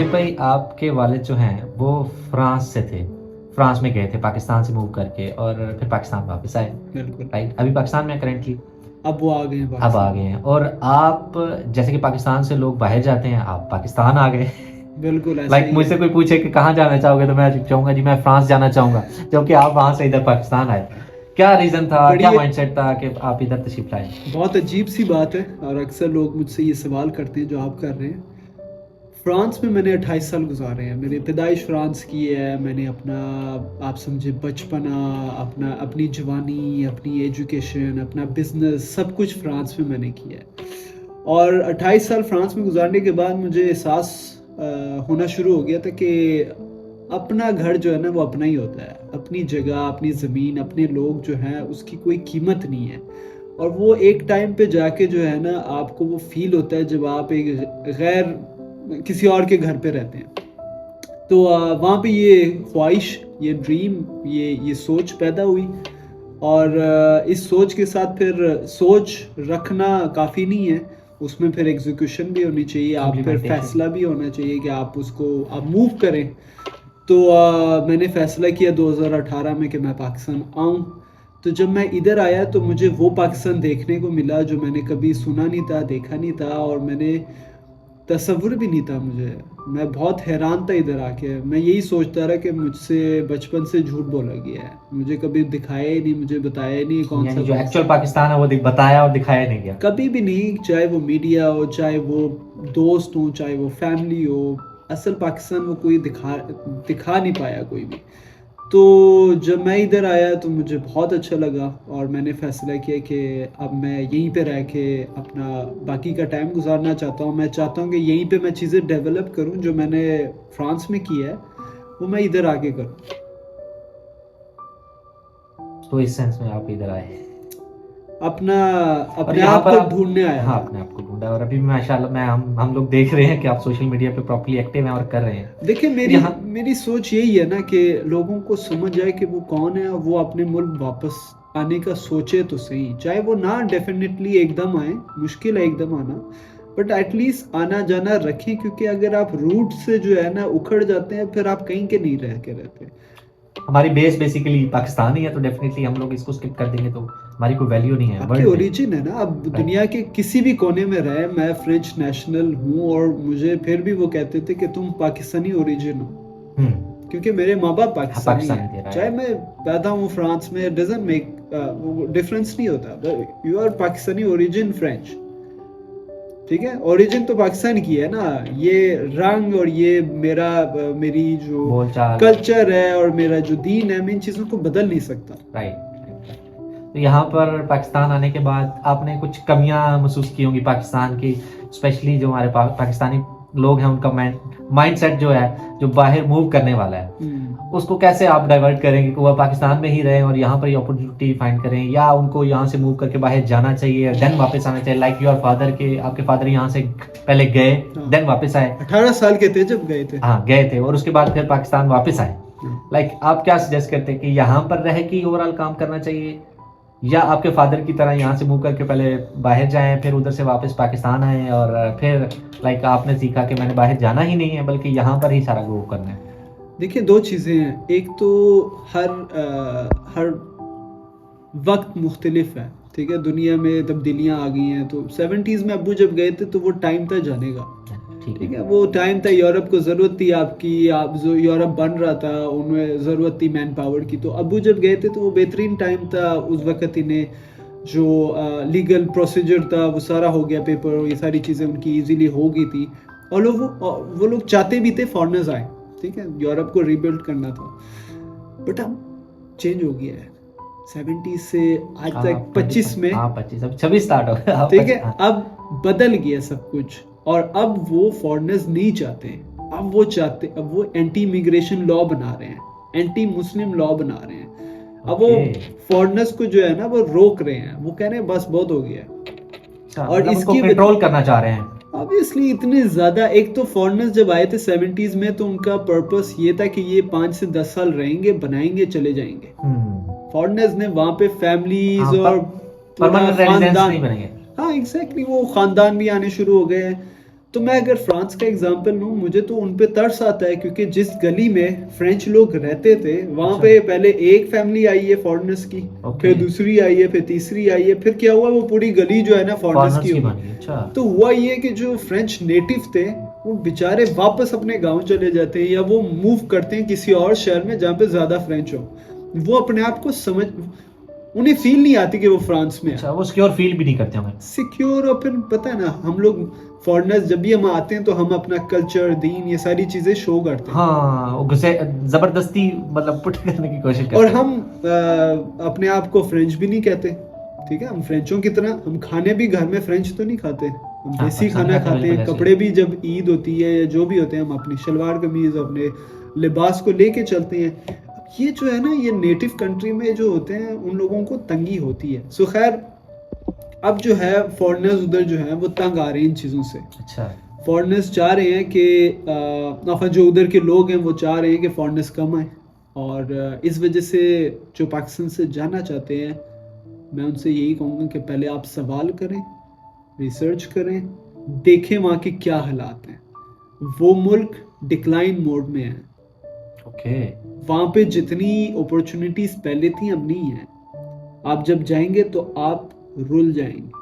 आसिफ भाई, आपके वालिद जो हैं वो फ्रांस से थे, फ्रांस में गए थे पाकिस्तान से मूव करके और फिर पाकिस्तान वापस आए। बिल्कुल। राइट, अभी पाकिस्तान में करेंटली। अब वो आ गए हैं अब आ पाकिस्तान। गए हैं और आप, जैसे कि पाकिस्तान से लोग बाहर जाते हैं, आप पाकिस्तान आ गए। बिल्कुल ऐसा लाइक ही मुझसे है। कोई पूछे कि कहाँ जाना चाहोगे तो मैं चाहूंगा जी मैं फ्रांस जाना चाहूंगा, जबकि आप वहां से इधर पाकिस्तान आए। क्या रीजन था, क्या बड़ी माइंडसेट था कि आप इधर तशरीफ लाए? बहुत अजीब सी बात है और अक्सर लोग मुझसे ये सवाल करते हैं जो आप कर रहे हैं। फ्रांस में मैंने 28 साल गुजारे हैं। मेरी पैदाइश फ्रांस की है। मैंने अपना, आप समझे, बचपना, अपनी जवानी, अपनी एजुकेशन, अपना बिजनेस, सब कुछ फ्रांस में मैंने किया है। और 28 साल फ्रांस में गुजारने के बाद मुझे एहसास होना शुरू हो गया था कि अपना घर जो है ना वो अपना ही होता है। अपनी जगह, अपनी ज़मीन, अपने लोग जो हैं उसकी कोई कीमत नहीं है। और वो एक टाइम पे जाके जो है ना आपको वो फील होता है जब आप एक गैर किसी और के घर पे रहते हैं। तो वहाँ पे ये ख्वाहिश, ये ड्रीम, ये सोच पैदा हुई। और इस सोच के साथ फिर सोच रखना काफ़ी नहीं है, उसमें फिर एग्जीक्यूशन भी होनी चाहिए। आप फिर Implementation। फैसला भी होना चाहिए कि आप उसको आप मूव करें। तो मैंने फ़ैसला किया 2018 में कि मैं पाकिस्तान आऊँ। तो जब मैं इधर आया तो मुझे वो पाकिस्तान देखने को मिला जो मैंने कभी सुना नहीं था, देखा नहीं था, और मैंने तसव्वुर भी नहीं था मुझे। मैं बहुत हैरान था इधर आके। मैं यही सोचता रहा कि मुझसे बचपन से झूठ बोला गया है, मुझे कभी दिखाया ही नहीं, मुझे बताया ही नहीं कौन सा यानी जो पाकिस्तान। एक्चुअल पाकिस्तान है वो बताया और दिखाया नहीं गया। कभी भी नहीं, चाहे वो मीडिया हो, चाहे वो दोस्त हो, चाहे वो फैमिली हो। असल पाकिस्तान वो कोई दिखा नहीं पाया कोई भी। तो जब मैं इधर आया तो मुझे बहुत अच्छा लगा और मैंने फ़ैसला किया कि अब मैं यहीं पे रह के अपना बाकी का टाइम गुजारना चाहता हूँ। मैं चाहता हूँ कि यहीं पे मैं चीज़ें डेवलप करूँ जो मैंने फ्रांस में किया है, वो मैं इधर आके करूँ। तो इस सेंस में आप इधर आए अपना और अपने यहाँ आप पर को आप, ढूंढने आया हाँ, था। अपने आप को ढूंढा और अभी भी माशाल्लाह मैं हम लोग देख रहे हैं कि आप सोशल मीडिया पे प्रॉपर्ली एक्टिव हैं और कर रहे हैं। देखिए, तो मेरी यहाँ मेरी सोच यही है ना कि लोगों को समझ जाए कि वो कौन है और वो अपने मुल्क वापस आने का सोचे तो सही। चाहे वो ना डेफिनेटली एकदम आए, मुश्किल है एकदम आना, बट एटलीस्ट आना जाना रखें, क्योंकि अगर आप रूट से जो है ना उखड़ जाते हैं फिर आप कहीं के नहीं रह के रहते। हमारी बेस बेसिकली पाकिस्तान ही है, तो डेफिनेटली हम लोग इसको स्किप कर देंगे तो हमारी कोई वैल्यू नहीं है आपकी वर्ल्ड में। ओरिजिन है ना, अब राइट। दुनिया के किसी भी कोने में रहे। मैं फ्रेंच नेशनल हूँ और मुझे फिर भी वो कहते थे कि तुम पाकिस्तानी ओरिजिन हो, क्योंकि मेरे माँ बाप पाकिस्तानी पाकिस्तानी थे, हैं। राइट। चाहे मैं पैदा हूँ फ्रांस में, डजंट मेक डिफरेंस नहीं होता। You are Pakistani origin French, ठीक है। ओरिजिन तो पाकिस्तान की है ना। ये रंग और ये मेरी जो बोलचाल। कल्चर है और मेरा जो दीन है, मैं इन चीज़ों को बदल नहीं सकता। राइट। तो यहाँ पर पाकिस्तान आने के बाद आपने कुछ कमियां महसूस की होंगी पाकिस्तान की, स्पेशली जो हमारे पाकिस्तानी लोग हैं उनका माइंडसेट जो है, जो बाहर मूव करने वाला है, उसको कैसे आप डाइवर्ट करेंगे कि वह पाकिस्तान में ही रहें और यहाँ पर ही अपॉर्चुनिटी फाइंड करें, या उनको यहाँ से मूव करके बाहर जाना चाहिए देन वापस आना चाहिए? लाइक योर फादर के, आपके फादर यहाँ से पहले गए देन वापस आए। 18 साल के थे जब गए थे। हाँ, गए थे और उसके बाद फिर पाकिस्तान वापस आए। लाइक आप क्या सजेस्ट करते हैं कि यहाँ पर रह के ओवरऑल काम करना चाहिए, या आपके फादर की तरह यहाँ से मूव करके पहले बाहर जाएं फिर उधर से वापस पाकिस्तान आए और फिर लाइक आपने सीखा कि मैंने बाहर जाना ही नहीं है बल्कि यहाँ पर ही सारा ग्रो करना है? देखिए, दो चीज़ें हैं। एक तो हर वक्त मुख्तलिफ है, ठीक है। दुनिया में तब्दीलियाँ आ गई हैं। तो 70s में अब्बू जब गए थे तो वो टाइम था जाने का, ठीक है। वो टाइम था, यूरोप को ज़रूरत थी आपकी, आप जो यूरोप बन रहा था उन्हें ज़रूरत थी मैन पावर की। तो अब्बू जब गए थे तो वो बेहतरीन टाइम था। उस वक़्त इन्हें जो लीगल प्रोसीजर था वो सारा हो गया, पेपर, ये सारी चीज़ें उनकी ईजीली हो गई थी। और वो लोग चाहते भी थे फॉरेनर्स आए, ठीक है। यूरोप को रीबिल्ड करना था, बट अब चेंज हो गया है। 70 से आज तक 25 में, 26 स्टार्ट हो गया, ठीक है। अब बदल गया सब कुछ और अब वो फॉरेनर्स नहीं चाहते। अब वो एंटी इमिग्रेशन लॉ बना रहे हैं, एंटी मुस्लिम लॉ बना रहे हैं। अब वो फॉरेनर्स को जो है ना वो रोक रहे हैं। वो कह रहे हैं बस बहुत हो गया। और इसकी कंट्रोल करना चाह रहे हैं। ऑब्वियसली इतने ज़्यादा, एक तो फॉरेनर्स जब आए थे 70s में तो उनका पर्पस ये था कि ये 5 से 10 साल रहेंगे, बनाएंगे, चले जाएंगे। फॉरेनर्स ने वहाँ पे फैमिलीज और परमानेंट रेजिडेंस नहीं बनेंगे। हाँ एग्जैक्टली, वो खानदान भी आने शुरू हो गए हैं। तो मैं अगर फ्रांस का एग्जांपल लूं, मुझे तो उन पे तरस आता है, क्योंकि जिस गली में फ्रेंच लोग रहते थे वहां अच्छा। पे पहले एक फैमिली आई है फॉरेनर्स की, ओके। फिर दूसरी आई है, फिर तीसरी आई है, फिर क्या हुआ, वो पूरी गली जो है ना फॉरेनर्स फॉरेनर्स की की हो बन गई। गई। अच्छा। तो हुआ ये कि जो फ्रेंच नेटिव थे वो बेचारे वापस अपने गांव चले जाते हैं, या वो मूव करते हैं किसी और शहर में जहाँ पे ज्यादा फ्रेंच हो। वो अपने आप को समझ, उन्हें फील नहीं आती कि वो फ्रांस में है, अच्छा, वो सिक्योर फील भी नहीं करते होंगे। सिक्योर। और फिर पता है ना, हम लोग फॉरेनर्स जब भी हम आते हैं तो हम अपना कल्चर, दीन, ये सारी चीजें शो करते हैं। हाँ, वो गुस्से जबरदस्ती मतलब पुट करने की कोशिश करते और हैं। हम अपने आप को फ्रेंच भी नहीं कहते, ठीक है, हम फ्रेंचों की तरह, हम खाने भी घर में फ्रेंच तो नहीं खाते, हम हाँ, देसी पाकिस्तानी खाना खाते खाते हैं। बिल्कुल ऐसे कपड़े भी जब ईद होती है या जो भी होते हैं, हम अपनी शलवार कमीज, अपने लिबास को लेके चलते हैं। ये जो है ना, ये नेटिव कंट्री में जो होते हैं उन लोगों को तंगी होती है। सो खैर, अब जो है फॉरेनर्स उधर जो है वो तंग आ रहे हैं इन चीज़ों से। अच्छा। फॉरेनर्स चाह रहे हैं कि जो उधर के लोग हैं वो चाह रहे हैं कि फॉरेनर्स कम आए, और इस वजह से जो पाकिस्तान से जाना चाहते हैं, मैं उनसे यही कहूँगा कि पहले आप सवाल करें, रिसर्च करें, देखें वहाँ के क्या हालात हैं। वो मुल्क डिक्लाइन मोड में है, ओके। वहाँ पे जितनी अपॉर्चुनिटीज पहले थी अब नहीं है। आप जब जाएंगे तो आप रुल जाएंगे।